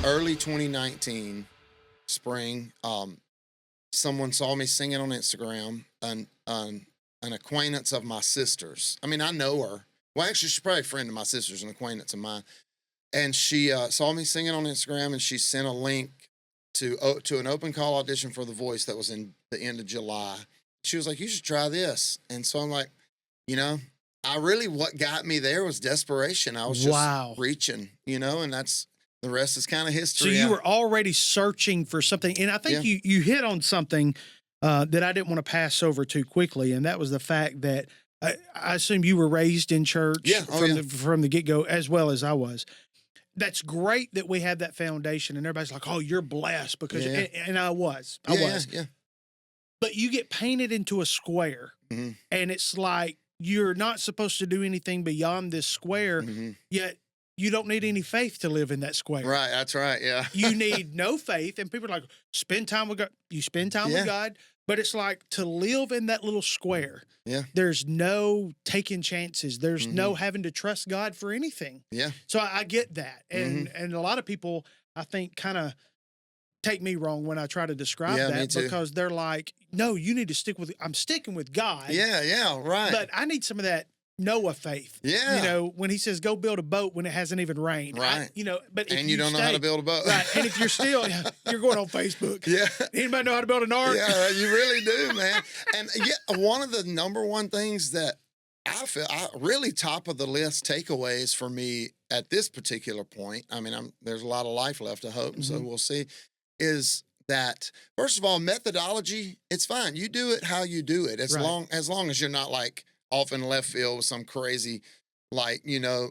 early 2019 spring. Someone saw me singing on Instagram, an acquaintance of my sister's. I mean, I know her. Well, actually, she's probably a friend of my sister's, an acquaintance of mine. And she saw me singing on Instagram, and she sent a link to an open call audition for The Voice that was in the end of July. She was like, "You should try this." And so I'm like, what got me there was desperation. I was just reaching, and the rest is kind of history. So you were already searching for something. And I think you hit on something that I didn't want to pass over too quickly. And that was the fact that I assume you were raised in church from the get-go, as well as I was. That's great that we had that foundation, and everybody's like, "Oh, you're blessed," because and I was. Yeah. But you get painted into a square, and it's like you're not supposed to do anything beyond this square, yet you don't need any faith to live in that square. Right, that's right, yeah. You need no faith, and people are like, spend time with God. You spend time with God, but it's like to live in that little square. Yeah. There's no taking chances. There's no having to trust God for anything. Yeah. So I get that. And a lot of people, I think, kind of take me wrong when I try to describe that, because they're like, "No, you need to stick with, I'm sticking with God." Yeah, right. But I need some of that Noah faith. Yeah. When he says, "Go build a boat when it hasn't even rained." Right. But if you don't know how to build a boat. Right. And if you're still, you're going on Facebook. Yeah. Anybody know how to build an ark? Yeah, you really do, man. And one of the number one things that I feel really top of the list takeaways for me at this particular point, I mean, there's a lot of life left, I hope, so we'll see, is that, first of all, methodology, it's fine. You do it how you do it, as long as you're not like off in left field with some crazy, like,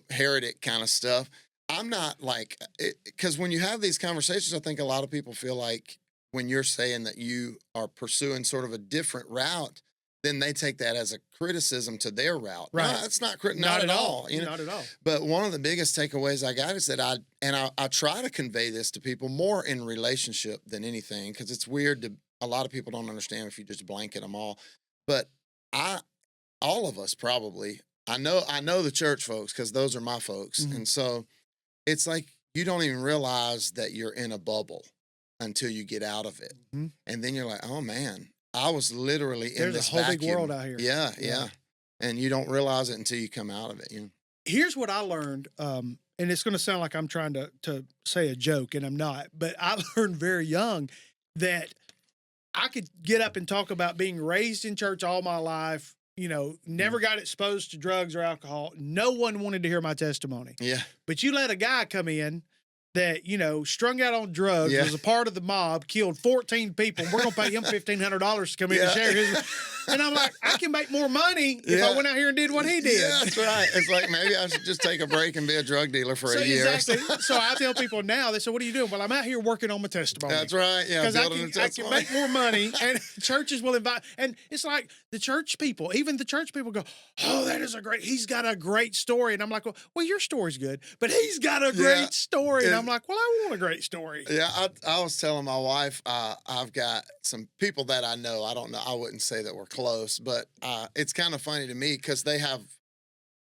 heretic kind of stuff. I'm not like, because when you have these conversations, I think a lot of people feel like when you're saying that you are pursuing sort of a different route, then they take that as a criticism to their route. Right. No, it's not not at all. Not at all. But one of the biggest takeaways I got is that I try to convey this to people more in relationship than anything, because it's weird a lot of people don't understand if you just blanket them all. But all of us probably, I know the church folks, because those are my folks. And so it's like you don't even realize that you're in a bubble until you get out of it. And then you're like, "Oh man, I was literally in this vacuum." There's a whole big world out here. Yeah. And you don't realize it until you come out of it. Here's what I learned, and it's going to sound like I'm trying to say a joke, and I'm not, but I learned very young that I could get up and talk about being raised in church all my life, never got exposed to drugs or alcohol. No one wanted to hear my testimony. Yeah. But you let a guy come in that, strung out on drugs, was a part of the mob, killed 14 people, and we're going to pay him $1,500 to come in and share his. And I'm like, I can make more money if I went out here and did what he did. Yeah, that's right. It's like, maybe I should just take a break and be a drug dealer for a year. Exactly. So I tell people now, they say, "What are you doing?" Well, I'm out here working on my testimony. That's right. Yeah. Because I can make more money, and churches will invite. And it's like the church people, even the church people go, "Oh, he's got a great story." And I'm like, well, your story's good, but he's got a great story. And I'm like, well, I want a great story. Yeah. I was telling my wife, I've got some people that I know. I don't know. I wouldn't say that we're close, but it's kind of funny to me because they have,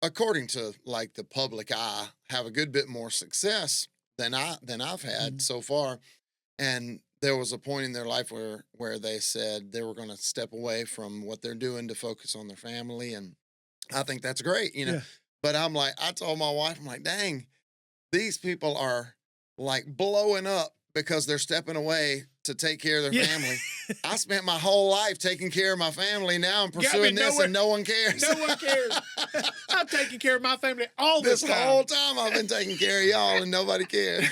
according to like the public eye, have a good bit more success than I've had so far. And there was a point in their life where they said they were going to step away from what they're doing to focus on their family. And I think that's great, Yeah. But I'm like, I told my wife, I'm like, dang, these people are like blowing up because they're stepping away to take care of their family. I spent my whole life taking care of my family. Now I'm pursuing this and no one cares. No one cares. I'm taking care of my family all this time. Whole time I've been taking care of y'all and nobody cared.